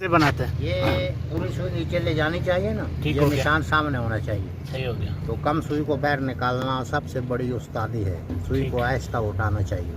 बनाते हैं ये पूरी सुई नीचे ले जानी चाहिए ना, ठीक ये हो गया। निशान सामने होना चाहिए। सही हो गया। तो कम सुई को बाहर निकालना सबसे बड़ी उस्तादी है, सुई ठीक को आहिस्ता उठाना चाहिए।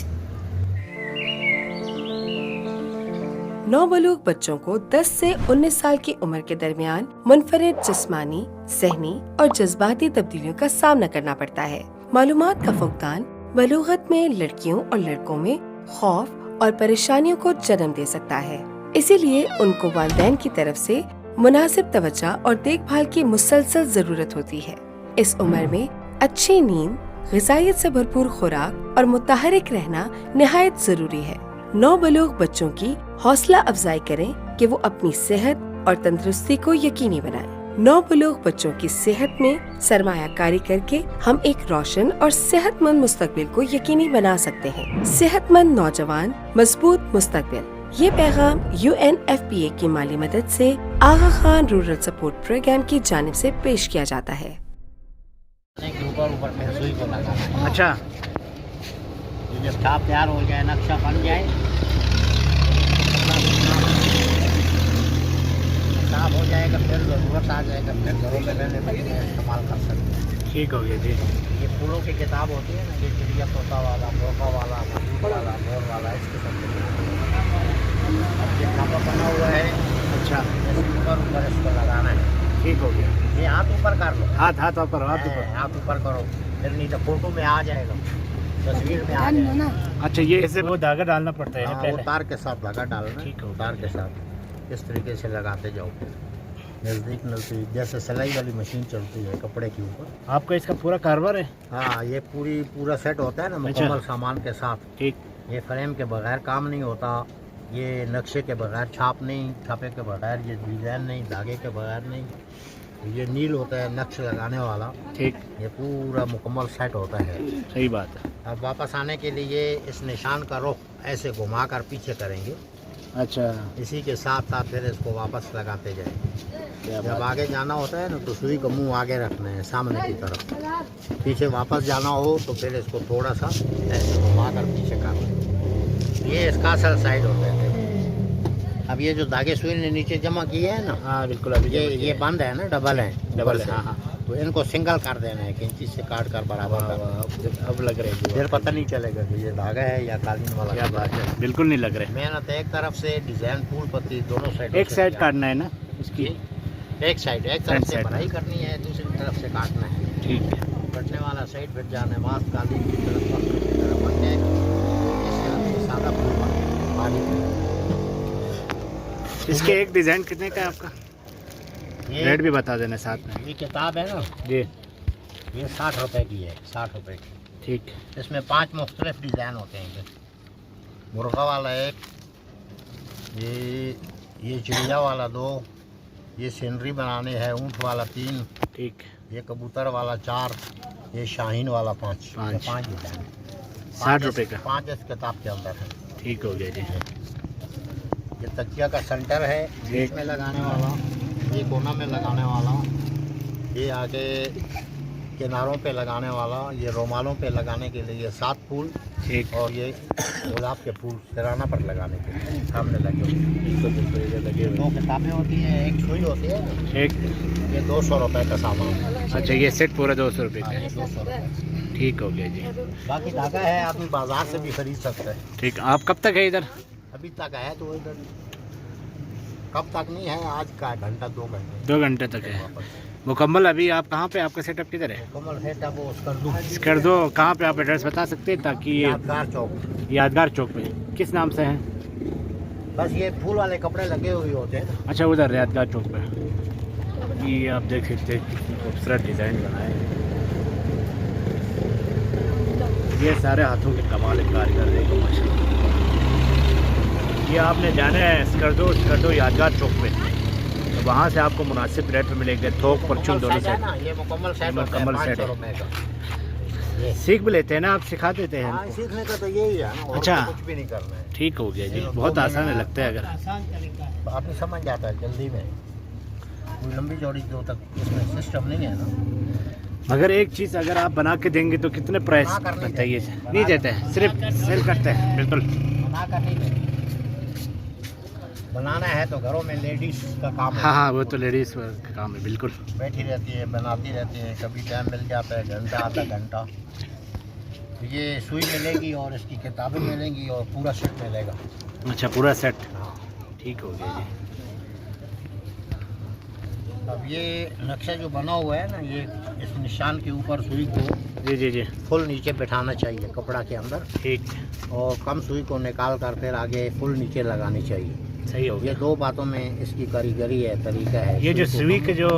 नौबलूग बच्चों को 10 से 19 साल की उम्र के दरमियान मुनफरिद जिस्मानी, ज़हनी और जज्बाती तब्दीलियों का सामना करना पड़ता है। मालूमात का फुकदान बलूगत में लड़कियों और लड़कों में खौफ और परेशानियों को जन्म दे सकता है। इसीलिए उनको वालिदैन की तरफ से मुनासिब तवज्जो और देखभाल की मुसलसल जरूरत होती है। इस उम्र में अच्छी नींद, ग़िज़ाइयत से भरपूर खुराक और मुतहरिक रहना निहायत जरूरी है। नौबलूग बच्चों की हौसला अफजाई करें कि वो अपनी सेहत और तंदुरुस्ती को यकीनी बनाएं। नौबलूग बच्चों की सेहत में सरमायाकारी करके हम एक रोशन और सेहतमंद मुस्तकबिल को यकीनी बना सकते हैं। सेहतमंद नौजवान, मजबूत मुस्तकबिल। ये पैगाम UNFPA की माली मदद से आगा खान रूरल सपोर्ट प्रोग्राम की जानिब से पेश किया जाता है। ऊपर में सुई को लगाना है। अच्छा, ये जब छाप तैयार हो जाए, नक्शा बन जाए, साफ हो जाएगा, फिर ज़रूरत आ जाएगा, फिर घरों में रहने के लिए इस्तेमाल कर सकते हैं। ठीक हो गया जी। ये फूलों की किताब होती है ना, ये चिड़िया तोता वाला, मोका वाला, मसूर वाला, मोर वाला, इसके सब अब ये छापा बना हुआ है। अच्छा, ऊपर इसको लगाना है। ठीक हो गया। ये हाथ ऊपर कर लो, हाथ हाथ ऊपर, हाथ ऊपर। हाथ ऊपर करो, फिर नहीं तो फोटो में आ जाएगा, तस्वीर में आ जाएगा। अच्छा, ये ऐसे वो धागा डालना पड़ता है ना हाँ, पहले? वो तार के साथ धागा डालना। ठीक हो तार के साथ इस तरीके से लगाते जाओ, नज़दीक नज़दीक, जैसे सिलाई वाली मशीन चलती है कपड़े के ऊपर। आपका इसका पूरा कारोबार है? हाँ, ये पूरा सेट होता है ना, मुकम्मल सामान के साथ। ठीक। ये फ्रेम के बगैर काम नहीं होता, ये नक्शे के बगैर, छाप नहीं, छापे के बगैर, ये डिज़ाइन नहीं, धागे के बगैर नहीं। ये नील होता है नक्श लगाने वाला। ठीक। ये पूरा मुकम्मल सेट होता है। सही बात है। अब वापस आने के लिए इस निशान का रुख ऐसे घुमा कर पीछे करेंगे। अच्छा, इसी के साथ साथ फिर इसको वापस लगाते जाएंगे। जब आगे जाना होता है ना, तो सुई का मुंह आगे रखना है सामने की तरफ। पीछे वापस जाना हो तो फिर इसको थोड़ा सा ऐसे घुमा कर पीछे करना है। ये इसका असल साइड होता है। अब ये जो धागे सुई ने नीचे जमा किए हैं ना, हाँ बिल्कुल। अभी ये बंद है ना, डबल है, डबल है। हाँ हाँ, तो इनको सिंगल कर देना है, कैंची से काट कर बराबर कर देना। अब लग रहे हैं। फिर पता नहीं चलेगा कि ये धागा है या कालीन वाला। क्या बात है, बिल्कुल नहीं लग रहे। मेहनत एक तरफ से, डिजाइन फूल पत्ती दोनों साइड। एक साइड काटना है ना इसकी? एक साइड, एक तरफ से साइड भराई करनी है, दूसरी तरफ से काटना है। ठीक है। कटने वाला साइड फिर जाने बाद कालीन की तरफ बन जाएगा। इससे सादा फूल पानी। इसके एक डिज़ाइन कितने का है आपका? रेट भी बता देना साथ में। ये किताब है ना जी, ये 60 रुपए की है, 60 रुपए की। ठीक। इसमें 5 मुख्तलिफ डिज़ाइन होते हैं। मुर्गा वाला एक, ये चिड़िया वाला 2, ये सीनरी बनाने है ऊँट वाला 3, ठीक। ये कबूतर वाला 4, ये शाहीन वाला 5 डिज़ाइन। 60 रुपए का 5 इस किताब के अंदर है। ठीक हो गया जी। ये तकिया का सेंटर है, बीच में लगाने वाला, ये कोना में लगाने वाला, ये आगे किनारों पे लगाने वाला, ये रोमालों पे लगाने के लिए 7 फूल, ठीक। और ये गुलाब के फूल सिराना पर लगाने के लिए सामने लगे हुए। बिल्कुल ये लगे हुए। 2 किताबें होती हैं, एक सुई होती है ना, ठीक। ये 200 रुपए का सामान। अच्छा, ये सेट पूरा 200 रुपये का है? 200 रुपये। ठीक हो गया जी। बाकी धागा है, आदमी बाजार से भी खरीद सकते हैं। ठीक। आप कब तक है इधर? अभी तक है तो इधर कब तक नहीं है, आज का घंटा 2 घंटे 2 घंटे तक है मुकम्मल। अभी आप कहाँ पे, आपका सेटअप किधर है? मुकम्मल सेटअप वो कर दूँ। कर दो। कहाँ पे आप एड्रेस बता सकते हैं ताकि ये यादगार चौक। यादगार चौक पे किस नाम से है? बस ये फूल वाले कपड़े लगे हुए होते हैं। अच्छा, उधर यादगार चौक पे। ये आप देख सकते हैं कितनी खूबसूरत डिज़ाइन बनाए हैं। ये सारे हाथों के कमाल कारीगर देखो माशाल्लाह। ये आपने जाना है स्कर्दो यादगार चौक पे, तो वहाँ से आपको मुनासिब रेट में मिलेंगे। थोक परचून दोनों से। ये मुकम्मल सेट मुकम्मल सेट है। रुपए का। ये सीख भी लेते हैं ना आप, सिखा देते हैं हाँ, इनको? सीखने का तो यही है ना, और अच्छा। तो कुछ भी नहीं करना है। ठीक हो गया जी। बहुत आसान है लगता है अगर आपने समझ जाता है जल्दी में, कोई लंबी चौड़ी जो तक इसमें सिस्टम नहीं है ना। मगर एक चीज़ अगर आप बना के देंगे तो कितने प्राइस हाँ, करनी बताइए? चाहिए। नहीं देते हैं, सिर्फ सेल करते हैं। बिल्कुल। बना कर नहीं देते। बनाना है तो घरों में लेडीज का काम है। हाँ हाँ, वो तो लेडीज़ का काम है, बिल्कुल। बैठी रहती है, बनाती रहती है, कभी टाइम मिल जाता है घंटा आधा घंटा। ये सुई मिलेगी और इसकी किताबें मिलेंगी और पूरा सेट मिलेगा। अच्छा, पूरा सेट, हाँ। ठीक हो गया जी। अब ये नक्शा जो बना हुआ है ना, ये इस निशान के ऊपर सुई को जी जी जी, फुल नीचे बैठाना चाहिए कपड़ा के अंदर, ठीक, और कम सुई को निकाल कर फिर आगे फुल नीचे लगानी चाहिए। सही हो ये गया। 2 बातों में इसकी कारीगरी है, तरीका है। ये जो को सुई हम- के जो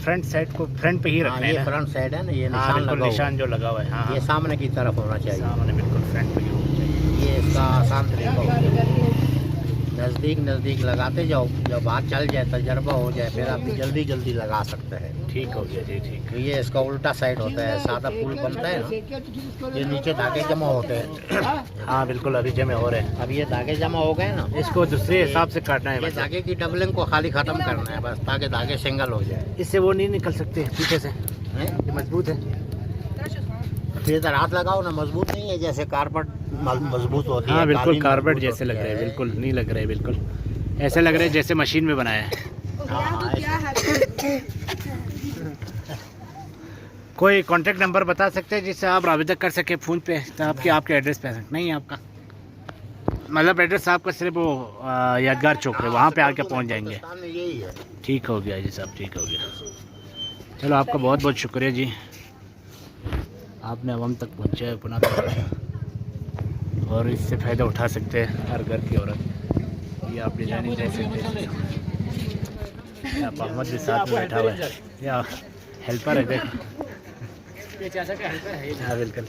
फ्रंट साइड को फ्रंट पे ही हाँ, रखना है ये ना? फ्रंट साइड है ना, ये हाँ निशान बिल्कुल, लगा हुआ निशान जो लगा हुआ है, हाँ है। ये हाँ, सामने की तरफ होना चाहिए। सामने बिल्कुल फ्रंट पे ही होना चाहिए। ये इसका आसान तरीका होता है। नज़दीक लगाते जाओ, जब हाथ चल जाए, तजर्बा हो जाए, फिर आप जल्दी जल्दी लगा सकते हैं। ठीक हो गया जी, ठीक। तो ये इसका उल्टा साइड होता है। सादा फूल बनता है ना, ये नीचे धागे जमा होते हैं। हाँ बिल्कुल, अभी जमे हो रहे हैं। अब ये धागे जमा हो गए ना, इसको दूसरे हिसाब से काटना है ये मतलब। धागे की डबलिंग को खाली ख़त्म करना है बस, ताकि धागे सिंगल हो जाए। इससे वो नहीं निकल सकते पीछे से, हैं? ये मजबूत है। फिर इधर हाथ लगाओ ना, मजबूत नहीं है, जैसे कारपेट मजबूत होती है। हाँ बिल्कुल, कालीन कारपेट मजबूत जैसे लग होती रहे हैं, है। बिल्कुल नहीं लग रहे, बिल्कुल ऐसे लग रहे हैं जैसे मशीन में बनाया है। हाँ, कोई कांटेक्ट नंबर बता सकते हैं जिससे आप राबिता कर सके फ़ोन पे, तो आपके एड्रेस पे नहीं है आपका, मतलब एड्रेस आपका सिर्फ वो यादगार चौक है, वहाँ पे आके पहुँच जाएंगे। हिंदुस्तान में यही है। ठीक हो गया जी साहब, ठीक हो गया। चलो, आपका बहुत बहुत शुक्रिया जी, आपने अवाम तक पहुँचाया पुनः, और इससे फ़ायदा उठा सकते हैं हर घर की औरत। ये आप डिजाइनिंग देख सकते हैं। आप अहमद भी साथ में बैठा हुआ है, या हेल्पर है, देखो। हाँ बिल्कुल।